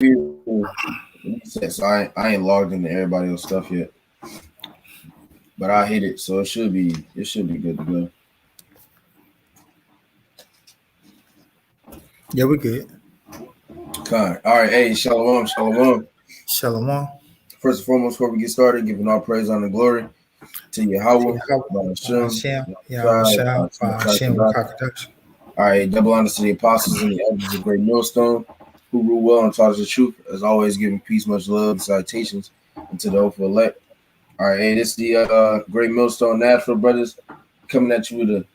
So I ain't logged into everybody else's stuff yet, but I hit it, so it should be good to go. Yeah, we good. All right, hey, shalom. Shalom. First and foremost, before we get started, giving all praise, honor, and glory to Yahweh, All right, double honors to the apostles and the elders of Great Millstone, who rule well and taught us the truth, as always, giving peace, much love, and citations, and to the hopeful elect. All right, hey, this is the Great Millstone Natural Brothers coming at you with a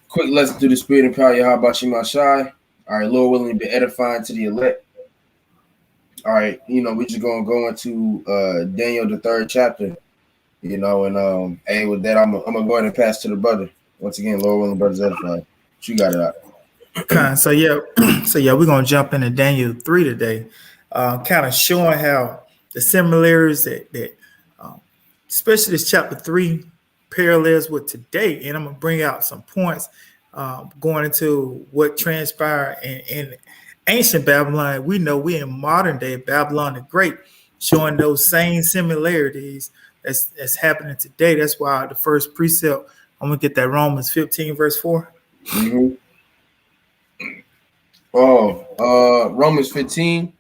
quick lesson through the spirit and power of Yahweh Shema Shai. All right, Lord willing, be edifying to the elect. All right, we're just gonna go into Daniel the 3rd chapter, and hey, with that, I'm gonna go ahead and pass to the brother. Once again, Lord willing, brothers edify. You got it out. Okay, so we're gonna jump into Daniel 3 today, kind of showing how the similarities that especially this chapter 3 parallels with today, and I'm gonna bring out some points going into what transpired in ancient Babylon. We know we're in modern day Babylon the Great, showing those same similarities that's happening today. That's why the first precept, I'm gonna get that Romans 15 verse 4. Mm-hmm. Romans 15.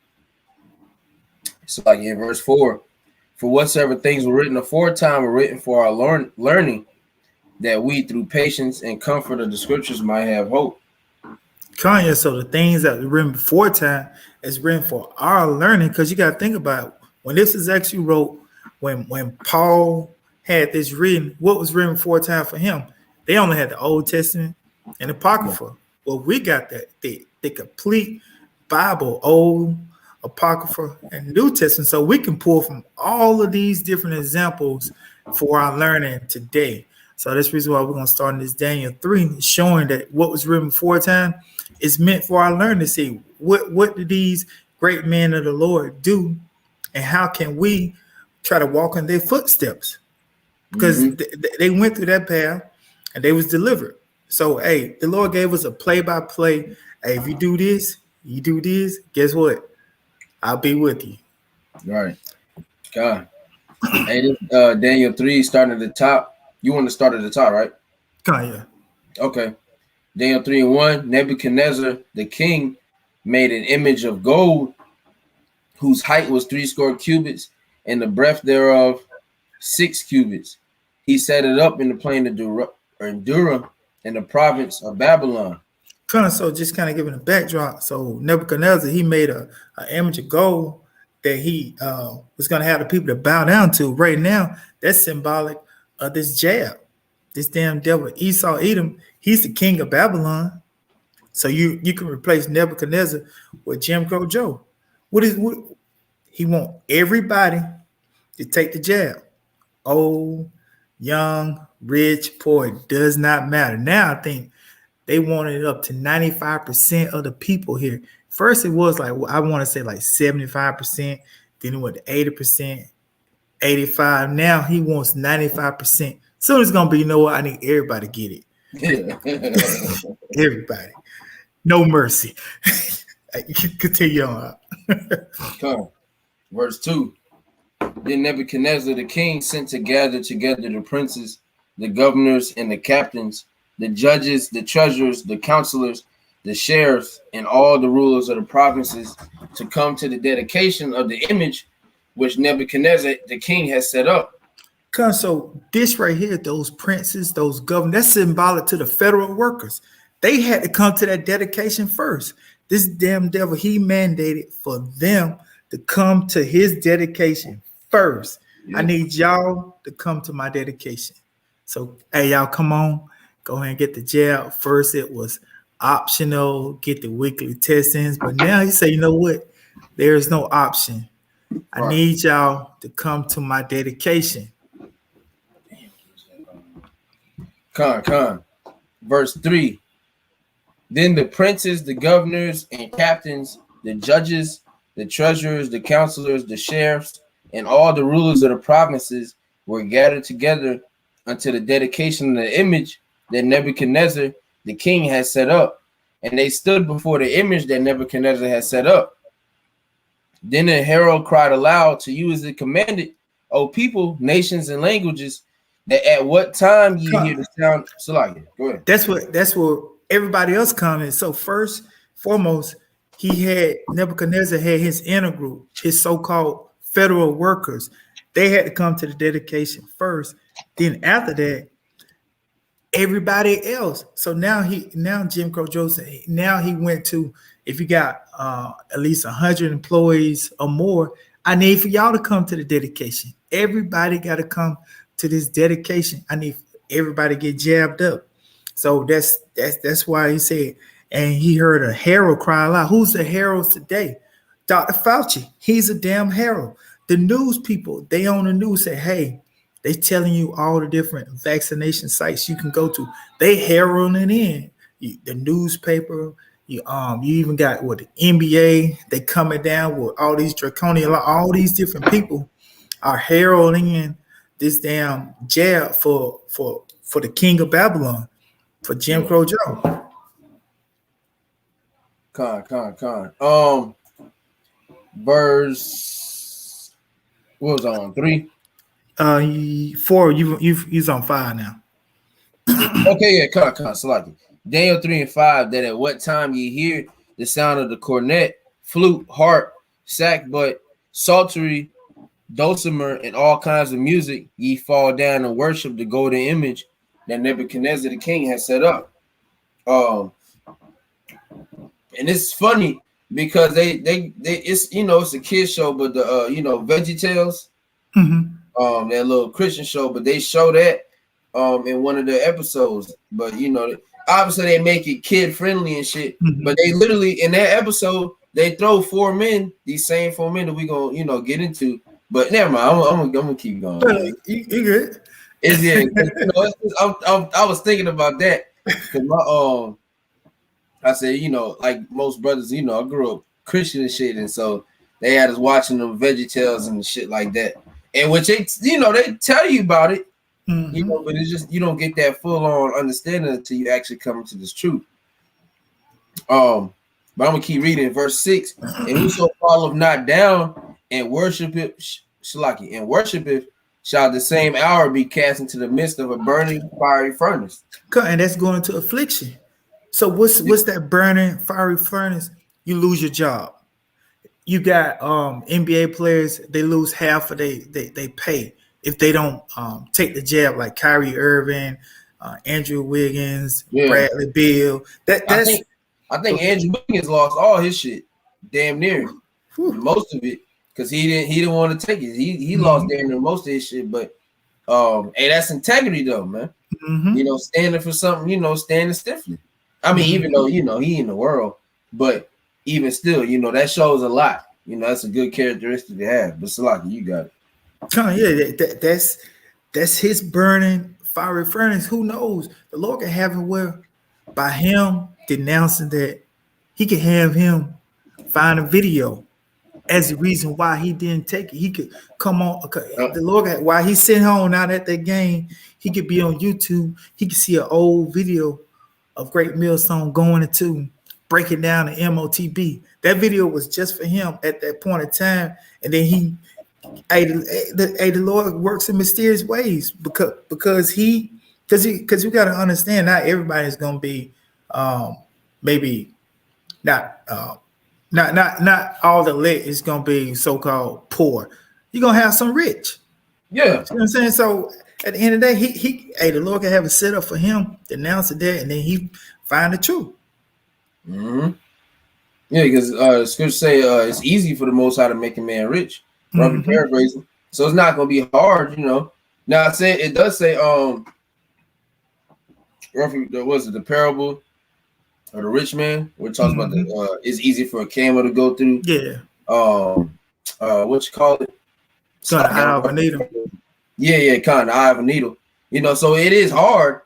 It's like in verse 4. For whatsoever things were written aforetime were written for our learning, that we through patience and comfort of the scriptures might have hope. Kanye, so the things that were written before time is written for our learning, because you got to think about it. When this is actually wrote, when Paul had this written, what was written before time for him? They only had the Old Testament and Apocrypha. Well, we got that the complete Bible, Old, Apocrypha, and New Testament. So we can pull from all of these different examples for our learning today. So that's the reason why we're going to start in this Daniel 3, showing that what was written before time is meant for our learning to see what did these great men of the Lord do, and how can we try to walk in their footsteps, because they went through that path and they was delivered. So, hey, the Lord gave us a play-by-play. Hey, if you do this, guess what? I'll be with you. Right. God. Hey, this Daniel 3 starting at the top. You want to start at the top, right? Yeah. Okay. Daniel 3:1. Nebuchadnezzar, the king, made an image of gold, whose height was 60 cubits, and the breadth thereof 6 cubits. He set it up in the plain of Dura, in the province of Babylon. So just kind of giving a backdrop. So Nebuchadnezzar, he made an image of gold that he was going to have the people to bow down to. Right now, that's symbolic of this jab, this damn devil Esau Edom. He's the king of Babylon. So you can replace Nebuchadnezzar with Jim Crow Joe. What he want everybody to take the jab. Old, young, rich, poor, it does not matter. Now I think they wanted it up to 95% of the people here. First, it was like, I want to say like 75%. Then it went to 80%, 85%. Now he wants 95%. Soon it's going to be, you know what? I need everybody to get it. Everybody. No mercy. Continue on. Come. Verse 2. Then Nebuchadnezzar the king sent to gather together the princes, the governors, and the captains, the judges, the treasurers, the counselors, the sheriffs, and all the rulers of the provinces to come to the dedication of the image which Nebuchadnezzar the king has set up. So this right here, those princes, those governors, that's symbolic to the federal workers. They had to come to that dedication first. This damn devil, he mandated for them to come to his dedication first. Yeah. I need y'all to come to my dedication. So, hey, y'all, come on. Go ahead and get the jail. First, it was optional, get the weekly testings. But now you say, you know what? There is no option. I need y'all to come to my dedication. Con. Verse 3. Then the princes, the governors, and captains, the judges, the treasurers, the counselors, the sheriffs, and all the rulers of the provinces were gathered together unto the dedication of the image that Nebuchadnezzar the king had set up. And they stood before the image that Nebuchadnezzar had set up. Then the herald cried aloud to you as it commanded, O people, nations, and languages, that at what time ye hear the sound. Salakia, go ahead. That's what everybody else commented. So first, foremost, Nebuchadnezzar had his inner group, his so-called federal workers. They had to come to the dedication first. Then after that, everybody else. So now Jim Crow Joe said, now he went to, if you got at least 100 employees or more, I need for y'all to come to the dedication. Everybody got to come to this dedication. I need everybody to get jabbed up. So that's why he said, and he heard a herald cry aloud. Who's the herald today? Dr. Fauci. He's a damn herald. The news people, they on the news say, hey, they telling you all the different vaccination sites you can go to. They heralding in the newspaper. You even got what the NBA. They coming down with all these draconian law. All these different people are heralding in this damn jab for the king of Babylon, for Jim Crow Joe. Verse. What was on 3? 4. You's on 5 now. Okay, yeah, Salaki. Daniel 3 and 5. That at what time ye hear the sound of the cornet, flute, harp, sackbut, psaltery, dulcimer, and all kinds of music, ye fall down and worship the golden image that Nebuchadnezzar the king has set up. And it's funny because they it's it's a kid show, but the VeggieTales, that little Christian show, but they show that in one of the episodes. But obviously they make it kid friendly and shit. But they literally in that episode they throw 4 men, these same 4 men that we gonna get into. But never mind, I'm gonna keep going. You good? I was thinking about that because I said, like most brothers, I grew up Christian and shit, and so they had us watching them VeggieTales and shit like that. And which they tell you about it, but it's just you don't get that full on understanding until you actually come into this truth. But I'm gonna keep reading verse 6. And whoso falleth not down and worshipeth, Shalaki, and worshipeth, shall the same hour be cast into the midst of a burning fiery furnace. And that's going to affliction. So what's that burning fiery furnace? You lose your job. You got NBA players, they lose half of they pay if they don't take the jab, like Kyrie Irving, Andrew Wiggins, Bradley Beal. I think Andrew Wiggins lost all his shit, damn near. Most of it, because he didn't want to take it. He lost damn near most of his shit, but hey, that's integrity though, man. Standing for something, standing stiffly. I mean, even though he in the world, but even still, that shows a lot. That's a good characteristic to have. But Salaki, you got it. That's his burning fiery furnace. Who knows? The Lord can have it where by him denouncing that, he can have him find a video as the reason why he didn't take it. He could come on. The Lord, while he's sitting home out at that game, he could be on YouTube. He could see an old video of Great Millstone going into breaking down the MOTB. That video was just for him at that point in time. And then the Lord works in mysterious ways because you got to understand, not everybody's gonna be maybe not all the lit is gonna be so-called poor. You're gonna have some rich. Yeah. You know what I'm saying? So at the end of the day, the Lord can have it set up for him, denounce it there, and then he find the truth. Yeah, because the scriptures say it's easy for the Most High to make a man rich. I'm paraphrasing. So it's not gonna be hard, Now I say it does say roughly the parable of the rich man, where it talks about it's easy for a camel to go through. Yeah. What you call it? So the eye of a needle. Yeah, kind of eye of a needle. So it is hard,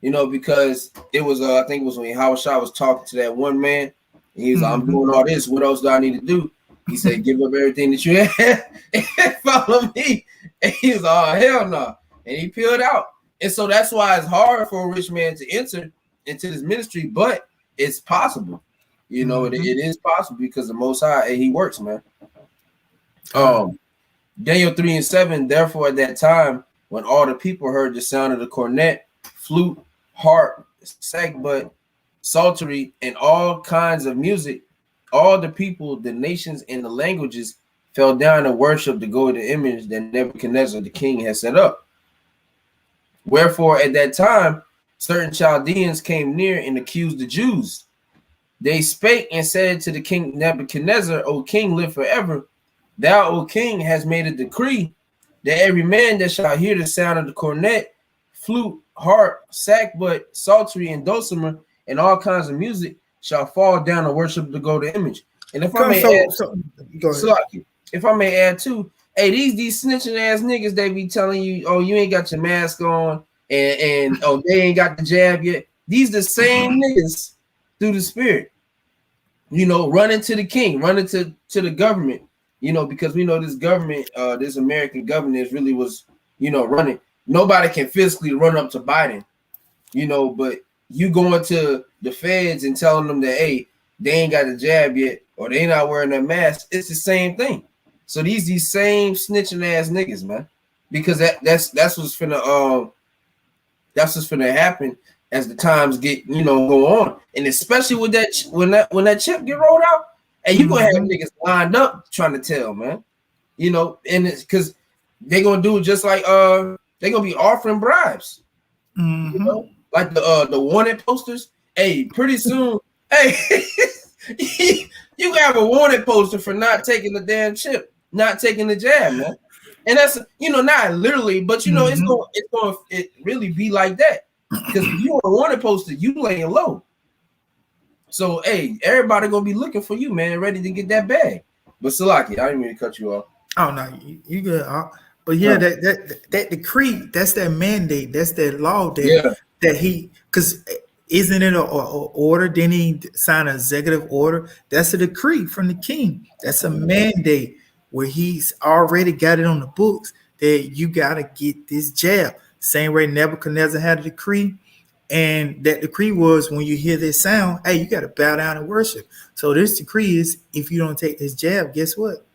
because it was I think it was when Howard Shaw was talking to that one man, and he was like, I'm doing all this. What else do I need to do? He said, give up everything that you had and follow me. And he was like, oh, hell no. And he peeled out. And so that's why it's hard for a rich man to enter into this ministry, but it's possible. It is possible because the Most High, he works, man. Daniel 3 and 7, therefore at that time, when all the people heard the sound of the cornet, flute, harp, sackbut, psaltery, and all kinds of music, all the people, the nations, and the languages fell down and worshiped the golden image that Nebuchadnezzar the king had set up. Wherefore at that time, certain Chaldeans came near and accused the Jews. They spake and said to the king Nebuchadnezzar, O king, live forever. Thou, O king, hast made a decree that every man that shall hear the sound of the cornet, flute, harp, sackbut, psaltery, and dulcimer, and all kinds of music, shall fall down and worship the golden image. And if I may add too, hey, these snitching ass niggas, they be telling you, oh, you ain't got your mask on, and oh, they ain't got the jab yet. These the same niggas through the spirit, running to the king, running to the government, because we know this government, this American government really was, running. Nobody can physically run up to Biden, but you going to the feds and telling them that, hey, they ain't got the jab yet, or they not wearing their mask. It's the same thing. So these same snitching ass niggas, man, because that's what's finna happen as the times get go on, and especially with that when that chip get rolled out, and you gonna have niggas lined up trying to tell, man, and it's because they gonna do just like they gonna be offering bribes, like the wanted posters. Hey, pretty soon, hey, you can have a wanted poster for not taking the damn chip, not taking the jab, man. And that's not literally, but it's going to really be like that, because if you want a wanted poster, you laying low. So hey, everybody gonna be looking for you, man, ready to get that bag. But Salaki, I didn't mean to cut you off. Oh no, you good. But yeah, that decree, that's that mandate, that's that law that he, because isn't it an order? Didn't he sign an executive order? That's a decree from the king. That's a mandate where he's already got it on the books that you got to get this jab. Same way Nebuchadnezzar had a decree, and that decree was when you hear this sound, hey, you got to bow down and worship. So this decree is, if you don't take this jab, guess what?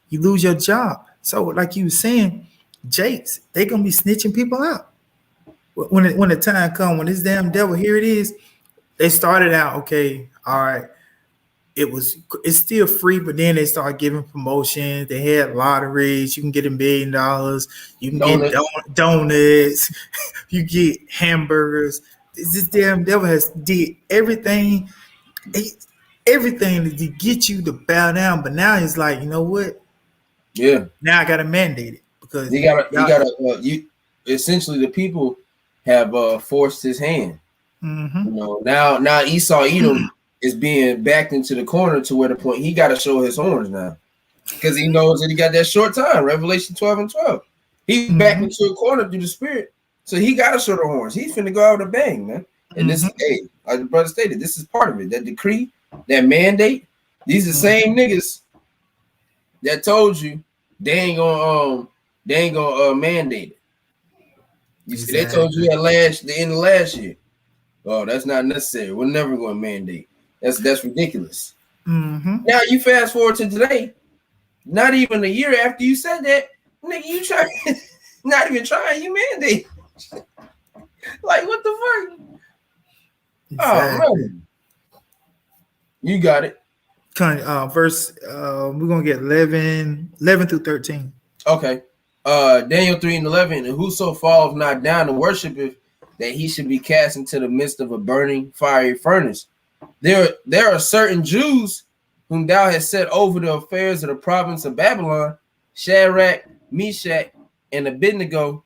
You lose your job. So like you were saying, Jakes, they going to be snitching people out. When the time comes, when this damn devil, here it is, they started out, okay, all right, it's still free, but then they start giving promotions. They had lotteries. You can get $1 million. You can get donuts. You get hamburgers. This damn devil has did everything to get you to bow down. But now he's like, you know what? Yeah. Now I got to mandate it, because you essentially the people have forced his hand. Now Esau Edom is being backed into the corner to where the point he got to show his horns now, because he knows that he got that short time. Revelation 12 and 12. He's backed into a corner through the spirit, so he got to show the horns. He's finna go out with a bang, man. And this is, hey, like the brother stated, this is part of it. That decree, that mandate. These are the same niggas that told you they ain't gonna mandate it. You see, they told you the end of last year. Oh, that's not necessary. We're never going to mandate. That's ridiculous. Now you fast forward to today, not even a year after you said that, nigga, you try, not even trying, you mandate. Like, what the fuck? Exactly. Oh man, you got it. Verse, we're gonna get 11 through 13. Okay. Daniel 3 and 11, and whoso falleth not down to worshipeth, that he should be cast into the midst of a burning fiery furnace. There are certain Jews whom thou hast set over the affairs of the province of Babylon, Shadrach, Meshach, and Abednego.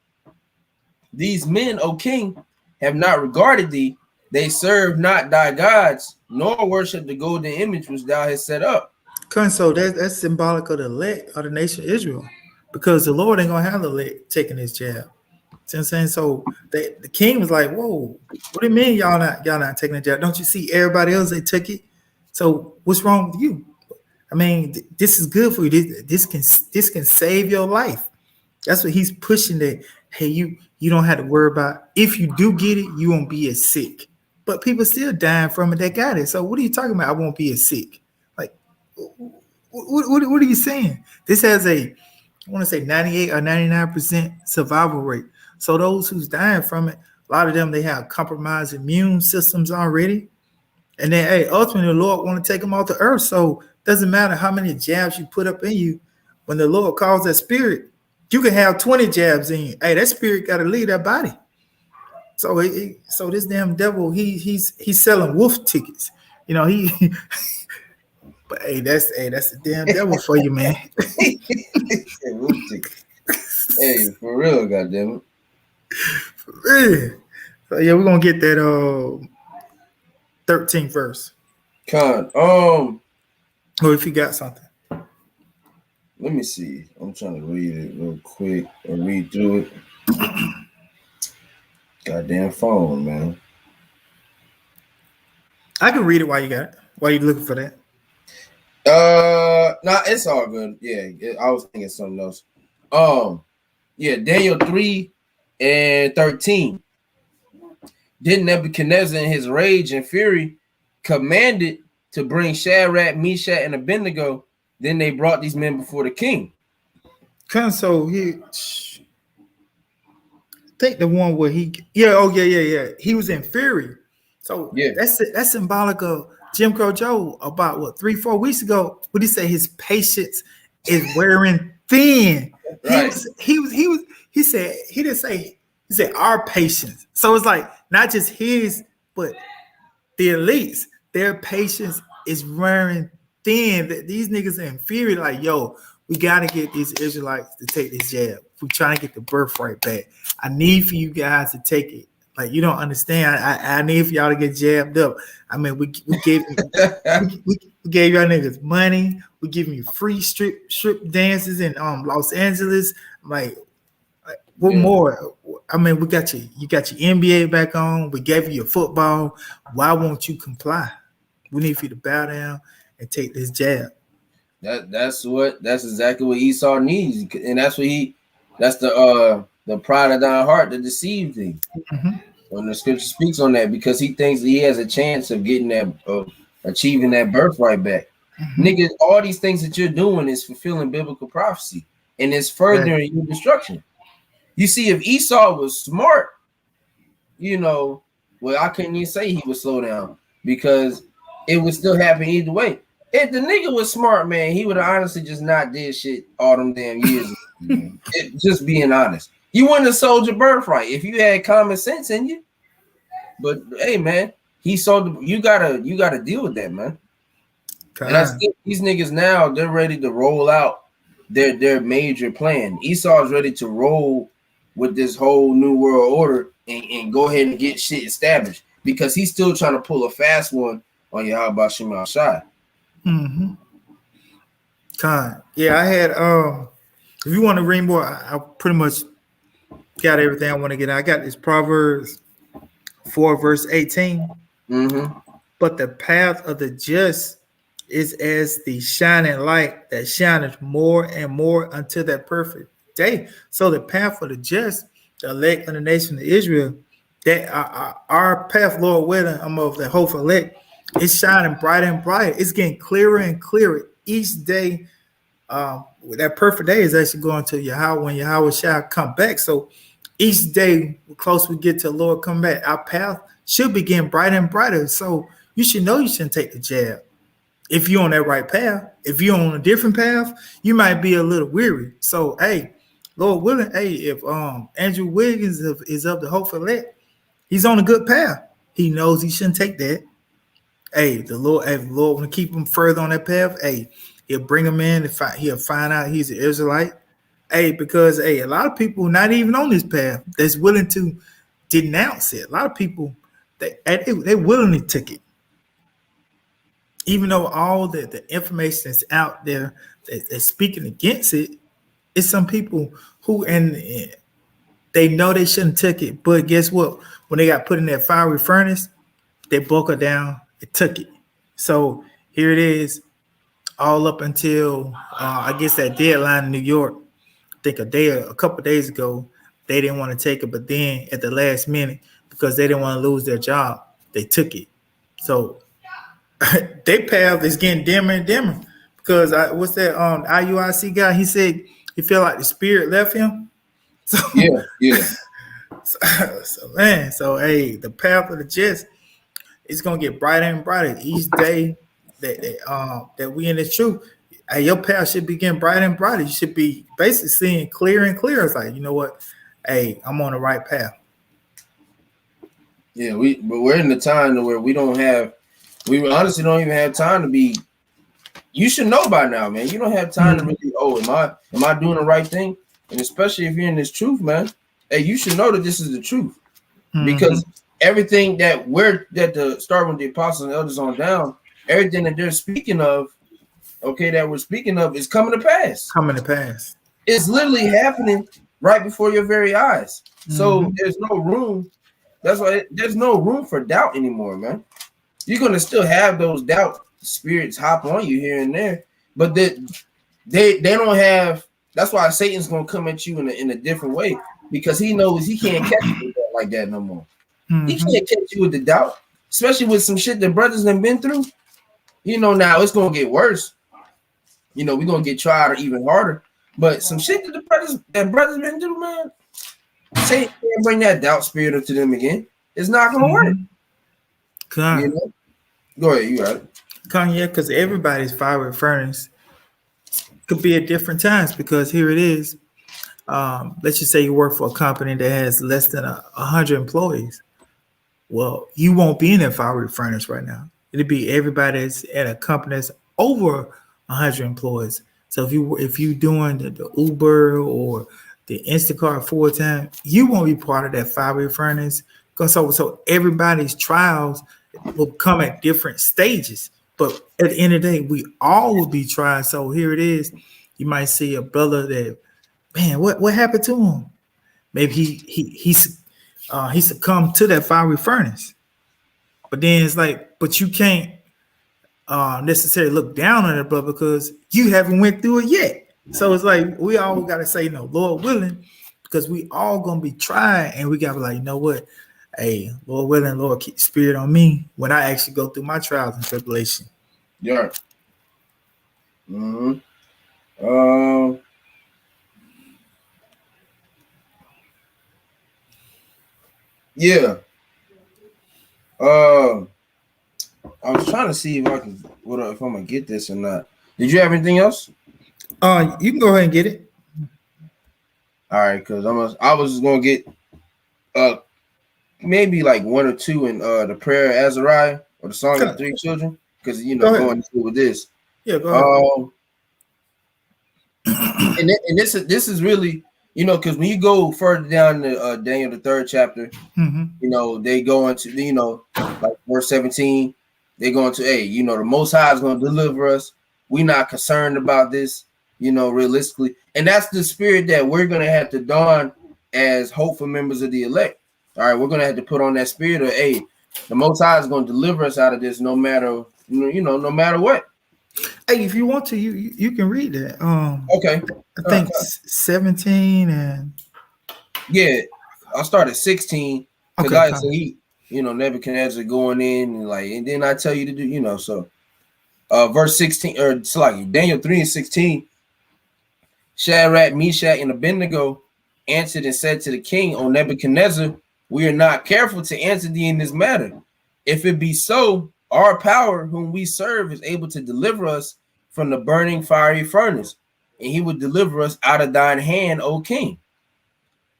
These men, O king, have not regarded thee. They serve not thy gods, nor worship the golden image which thou hast set up. So that's symbolic of the elect of the nation of Israel, because the Lord ain't gonna have the elect taking his jab. See what I'm saying? So the king was like, "Whoa, what do you mean y'all not taking the jab? Don't you see everybody else they took it? So what's wrong with you? I mean, this is good for you. This can save your life." That's what he's pushing. That hey, you don't have to worry about, if you do get it, you won't be as sick. But people still dying from it that got it. So what are you talking about? I won't be as sick. Like, What are you saying? This has a, I want to say 98 or 99% survival rate. So those who's dying from it, a lot of them, they have compromised immune systems already. And then, hey, ultimately, the Lord want to take them off the earth. So it doesn't matter how many jabs you put up in you. When the Lord calls that spirit, you can have 20 jabs in you. Hey, that spirit got to leave that body. So, so this damn devil, he's selling wolf tickets. You know, but hey, that's the damn devil for you, man. Hey, for real, goddamn it. For real. So yeah, we're gonna get that 13th verse. Con, or if you got something. Let me see. I'm trying to read it real quick or read through it. Goddamn phone, man. I can read it while you got it. While you looking for that. Nah, it's all good. Yeah, I was thinking something else. Yeah, Daniel 3 and 13. Then Nebuchadnezzar, in his rage and fury, commanded to bring Shadrach, Meshach, and Abednego. Then they brought these men before the king. So I think the one where he he was in fury. So yeah, that's symbolic of Jim Crow Joe about what 3-4 weeks ago. What did he say? His patience is wearing thin. Right. He said our patience. So it's like not just his, but the elites, their patience is wearing thin. That these niggas are inferior. Like, yo, we gotta get these Israelites to take this jab. If we're trying to get the birthright back, I need for you guys to take it. Like, you don't understand. I need for y'all to get jabbed up. I mean, we gave we gave y'all niggas money. We giving you free strip dances in Los Angeles. Like what more? I mean, you got your NBA back on. We gave you your football. Why won't you comply? We need for you to bow down and take this jab. That's exactly what Esau needs, and that's the pride of thine heart that deceived thee. Mm-hmm. When the scripture speaks on that, because he thinks he has a chance of getting that, achieving that birthright back. Mm-hmm. Nigga, all these things that you're doing is fulfilling biblical prophecy, and it's furthering your destruction. You see, if Esau was smart, well, I couldn't even say he would slow down because it would still happen either way. If the nigga was smart, man, he would have honestly just not did shit all them damn years. Just being honest. You wouldn't have sold your birthright if you had common sense in you. But hey, man, he sold. You gotta deal with that, man. And I think these niggas now, they're ready to roll out their major plan. Esau's ready to roll with this whole new world order and go ahead and get shit established because he's still trying to pull a fast one on Yahweh Shema Shai. Mm-hmm. Yeah, I had if you want to read more, I pretty much got everything I want to get. I got this Proverbs 4 verse 18. Mm-hmm. But the path of the just is as the shining light that shineth more and more until that perfect day. So the path for the just, the elect of the nation of Israel, that our path, Lord willing, I'm of the hopeful elect, it's shining brighter and brighter. It's getting clearer and clearer each day. That perfect day is actually going to Yahweh when Yahweh shall come back. So each day, the closer we get to the Lord come back, our path should be getting brighter and brighter. So you should know you shouldn't take the jab. If you're on that right path, if you're on a different path, you might be a little weary. So, hey, Lord willing, if Andrew Wiggins is of the hopeful elect, he's on a good path. He knows he shouldn't take that. Hey, the Lord want to keep him further on that path. Hey, he'll bring him in. He'll find out he's an Israelite. Hey, because a lot of people not even on this path that's willing to denounce it. A lot of people they willingly took it. Even though all the information is out there that's speaking against it, it's some people who and they know they shouldn't take it. But guess what? When they got put in that fiery furnace, they buckled down and took it. So here it is, all up until I guess that deadline in New York. I think a couple of days ago, they didn't want to take it, but then at the last minute, because they didn't want to lose their job, they took it. So their path is getting dimmer and dimmer Cause what's that IUIC guy? He said he felt like the spirit left him. So Yeah. so man, so hey, the path of the just is gonna get brighter and brighter each day that we in the truth. Hey, your path should be getting brighter and brighter. You should be basically seeing clearer and clearer. It's like, you know what? Hey, I'm on the right path. Yeah, but we're in the time where we honestly don't even have time to be. You should know by now, man. You don't have time to really. Oh, am I doing the right thing? And especially if you're in this truth, man. Hey, you should know that this is the truth, because everything that starting with the apostles and elders on down, everything that they're speaking of, that we're speaking of, is coming to pass. Coming to pass. It's literally happening right before your very eyes. So there's no room. That's why there's no room for doubt anymore, man. You're gonna still have those doubt spirits hop on you here and there, but they don't have. That's why Satan's gonna come at you in a different way, because he knows he can't catch you with that like that no more. He can't catch you with the doubt, especially with some shit that brothers have been through. Now it's gonna get worse. We're gonna get tried even harder. But some shit that brothers been through, man. Satan can't bring that doubt spirit into them again. It's not gonna work. Go ahead, you got it. Kanye, because everybody's fiery furnace could be at different times, because here it is. Let's just say you work for a company that has less than 100 employees. Well, you won't be in that fiery furnace right now. It'll be everybody that's at a company that's over 100 employees. So if you doing the Uber or the Instacart full time, you won't be part of that fiery furnace. So everybody's trials will come at different stages. But at the end of the day, we all will be tried. So here it is. You might see a brother that, man, what happened to him? Maybe he succumbed to that fiery furnace. But then it's like, but you can't necessarily look down on it, brother, because you haven't went through it yet. So it's like we all got to say, no, Lord willing, because we all gonna be trying, and we gotta be like, you know what? Hey, Lord willing, Lord keep spirit on me when I actually go through my trials and tribulation. Yeah. Yeah. I was trying to see if I'm gonna get this or not. Did you have anything else? You can go ahead and get it. All right, because I was gonna get maybe like one or two in the prayer of Azariah or the song of the three children, because going through with this. Yeah, go ahead. And this is really, because when you go further down the Daniel the 3rd chapter, they go into like verse 17. They go into, hey, the Most High is going to deliver us. We're not concerned about this, realistically. And that's the spirit that we're going to have to don as hopeful members of the elect. All right, we're going to have to put on that spirit of, hey, the Most High is going to deliver us out of this no matter, no matter what. Hey, if you want to, you can read that. Okay. I think 17 and... Yeah, I'll start at 16. Okay. So Nebuchadnezzar going in and then I tell you to do, so verse 16 or it's like Daniel 3:16. Shadrach, Meshach, and Abednego answered and said to the king, O Nebuchadnezzar, we are not careful to answer thee in this matter. If it be so, our power, whom we serve, is able to deliver us from the burning fiery furnace, and he would deliver us out of thine hand, O king.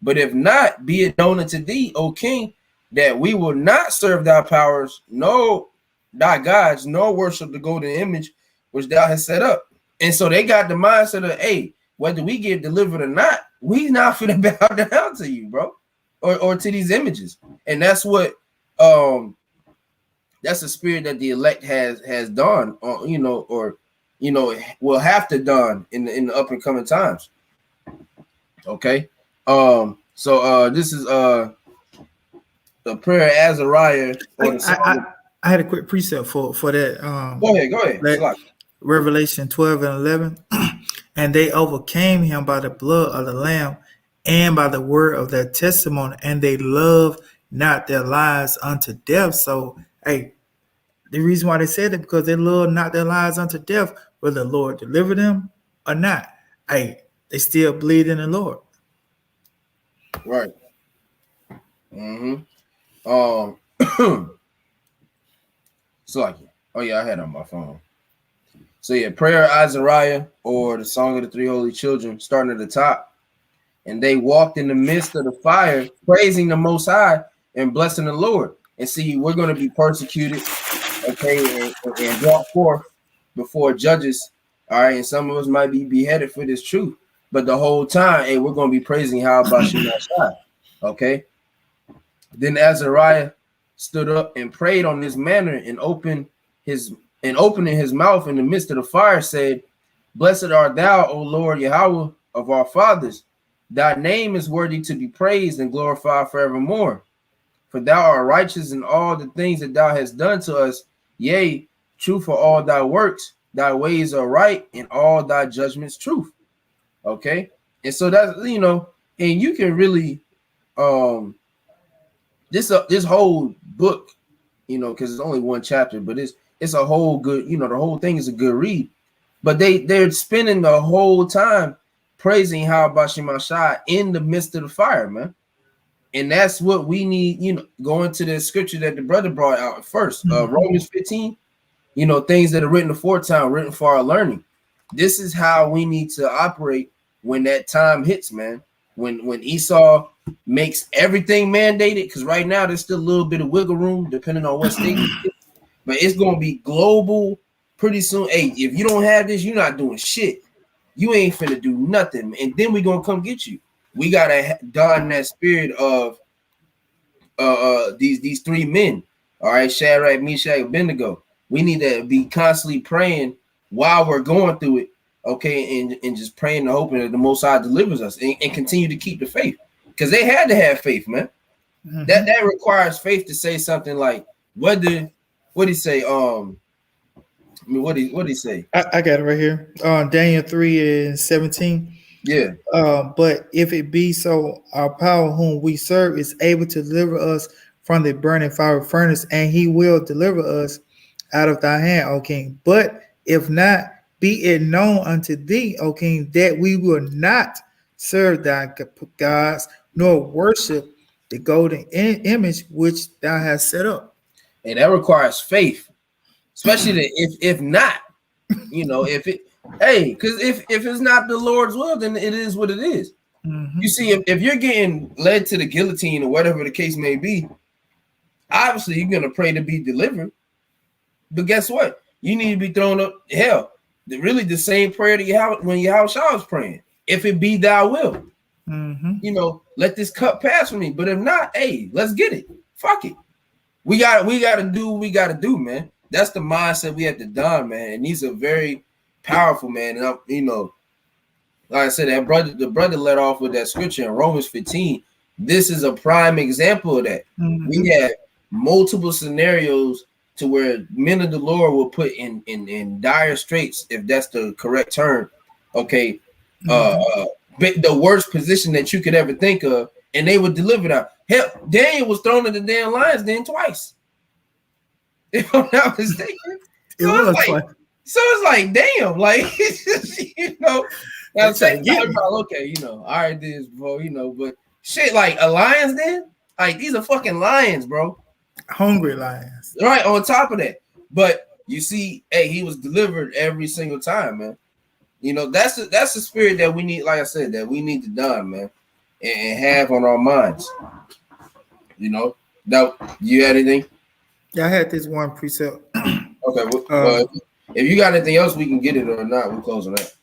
But if not, be it known unto thee, O king, that we will not serve thy powers, no thy gods, nor worship the golden image which thou hast set up. And so they got the mindset of, hey, whether we get delivered or not, we not finna bow down to you, bro, or to these images. And that's what that's the spirit that the elect has done, or will have to done in the up and coming times. Okay. So this is the prayer of Azariah. I had a quick precept for that. Go ahead. Revelation 12 and 11. And they overcame him by the blood of the Lamb and by the word of their testimony, and they loved not their lives unto death. So, hey, the reason why they said it, because they loved not their lives unto death, whether the Lord deliver them or not. Hey, they still believe in the Lord. Right. So like, oh yeah, I had it on my phone. So yeah, prayer Azariah, or the Song of the Three Holy Children, starting at the top. And they walked in the midst of the fire, praising the Most High and blessing the Lord. And see, we're going to be persecuted, okay, and brought forth before judges. All right, and some of us might be beheaded for this truth. But the whole time, hey, we're going to be praising how about Shemashai. Okay. Then Azariah stood up and prayed on this manner, and opening his mouth in the midst of the fire, said, Blessed art thou, O Lord Yahweh of our fathers. Thy name is worthy to be praised and glorified forevermore. For thou art righteous in all the things that thou hast done to us. Yea, true for all thy works. Thy ways are right, and all thy judgments truth. Okay. And so that's, and you can really this whole book, because it's only one chapter, but it's a whole good, the whole thing is a good read. But they're spending the whole time praising how Shemashai in the midst of the fire, man. And that's what we need, going to the scripture that the brother brought out at first, Romans 15, things that are written aforetime, written for our learning. This is how we need to operate when that time hits, man. When Esau makes everything mandated, because right now there's still a little bit of wiggle room depending on what state, but it's going to be global pretty soon. Hey, if you don't have this, you're not doing shit. You ain't finna do nothing, and then we gonna come get you. We gotta don that spirit of these three men. All right, Shadrach, Meshach, Abednego. We need to be constantly praying while we're going through it. Okay, and just praying and hoping that the Most High delivers us and continue to keep the faith, because they had to have faith, man. Mm-hmm. That requires faith to say something like, what did he say? What did he say? I got it right here. Daniel 3:17. Yeah. But if it be so, our power whom we serve is able to deliver us from the burning fire furnace, and he will deliver us out of thy hand, O king. But if not, be it known unto thee, O king, that we will not serve thy gods, nor worship the golden image which thou hast set up. And that requires faith. Especially if not, because if it's not the Lord's will, then it is what it is. Mm-hmm. You see, if you're getting led to the guillotine or whatever the case may be, obviously you're gonna pray to be delivered. But guess what? You need to be thrown up hell. Really, the same prayer that when Yahushua was praying. If it be thy will, let this cup pass from me. But if not, hey, let's get it. Fuck it. We gotta do what we gotta do, man. That's the mindset we have to don, man. And these are very powerful, man. And like I said, the brother let off with that scripture in Romans 15. This is a prime example of that. Mm-hmm. We have multiple scenarios to where men of the Lord will put in dire straits, if that's the correct term. Okay. Mm-hmm. The worst position that you could ever think of, and they would deliver that. Hell, Daniel was thrown in the damn lion's den twice. If I'm not mistaken. So it's like, damn, like, I'm saying, okay, I already did this before, but shit, like a lion's den, like these are fucking lions, bro. Hungry lions. Right, on top of that. But you see, hey, he was delivered every single time, man. That's the spirit that we need, like I said, that we need to don, man, and have on our minds. Now, you had anything? Yeah, I had this one precept. Okay, well, if you got anything else, we can get it or not. We're closing that.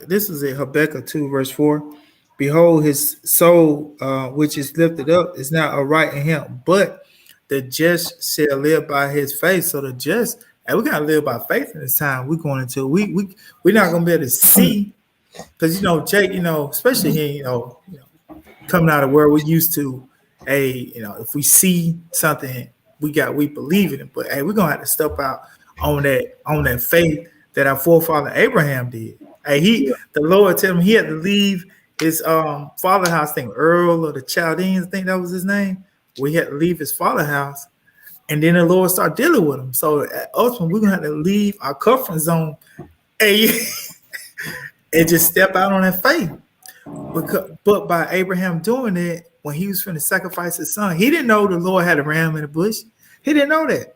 This is a Habakkuk 2, verse 4. Behold, his soul, which is lifted up, is not aright in him, but the just shall live by his faith. So the just, and we gotta live by faith in this time we're going into. We're not gonna be able to see, because Jake, especially here, coming out of where we're used to, if we see something, we believe in it, but hey, we're gonna have to step out on that faith that our forefather Abraham did. Hey, the Lord told him he had to leave his father house, thing Earl of the Chaldeans, I think that was his name. We had to leave his father house, and then the Lord started dealing with him. So ultimately, we're gonna have to leave our comfort zone and, and just step out on that faith. But by Abraham doing it, when he was going to sacrifice his son, he didn't know the Lord had a ram in the bush. He didn't know that.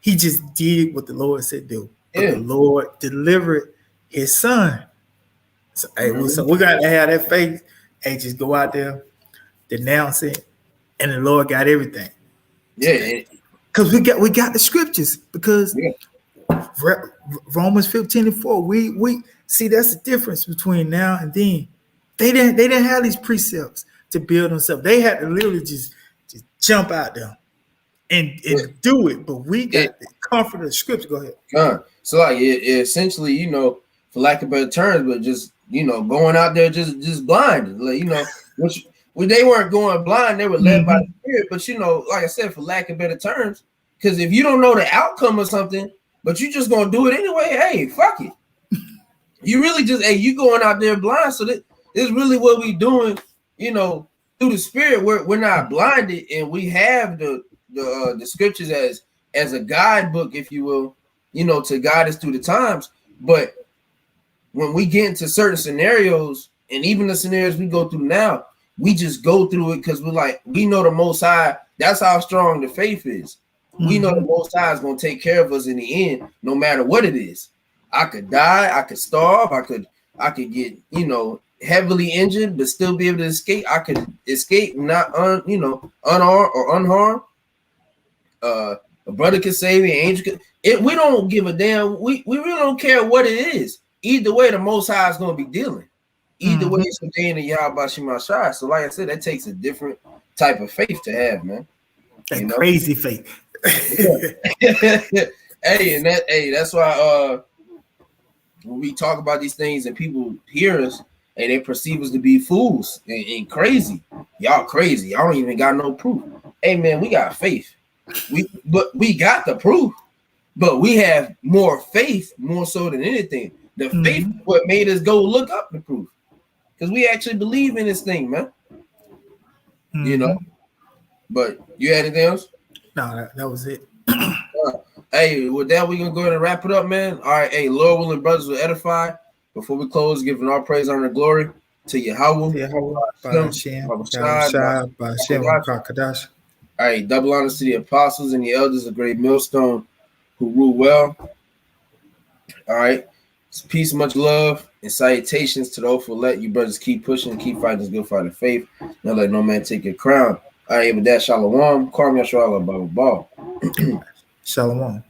He just did what the Lord said do. But the Lord delivered his son. So, so we got to have that faith. Hey, just go out there, denounce it, and the Lord got everything. Yeah, because we got the scriptures. Because Romans 15:4, we see that's the difference between now and then. They didn't have these precepts to build themselves. They had to literally just jump out there and do it. But we got the comfort of the scripture. Go ahead. So like essentially, you know, for lack of better terms, but just, you know, going out there just blind, like, you know, which they weren't going blind, they were led by the Spirit. But, you know, like I said, for lack of better terms, because if you don't know the outcome of something, but you just gonna do it anyway, hey, fuck it. You really just, you going out there blind. So this is really what we doing, you know, through the Spirit. We're not blinded, and we have the scriptures as a guidebook, if you will, you know, to guide us through the times. But when we get into certain scenarios, and even the scenarios we go through now, we just go through it because we know the Most High. That's how strong the faith is. We know the Most High is going to take care of us in the end, no matter what it is. I could die, I could starve, I could get, you know, heavily injured, but still be able to escape. I could escape, not unarmed or unharmed. A brother could save me, an angel could. We don't give a damn. We really don't care what it is. Either way, the Most High is going to be dealing. Either way, it's the in Yahweh Shemashai. So, like I said, that takes a different type of faith to have, man. That crazy faith. That's why when we talk about these things and people hear us and they perceive us to be fools and crazy. Y'all crazy. Y'all don't even got no proof. Hey, man, we got faith. We got the proof, but we have more faith, more so than anything. The faith is what made us go look up the proof, because we actually believe in this thing, man. You know. But you had anything else? No, that was it. Hey, with that, we're gonna go ahead and wrap it up, man. All right, hey, Lord willing, brothers will edify. Before we close, giving all praise, honor, and glory to Yahweh. All right, double honors to the apostles and the elders of Great Millstone who rule well. All right, peace, much love, and salutations to those who let you brothers keep pushing, keep fighting this good fight of faith. Don't let no man take your crown. All right, with that, shalom. Kwame Yashala, Baba Ball. Shalom.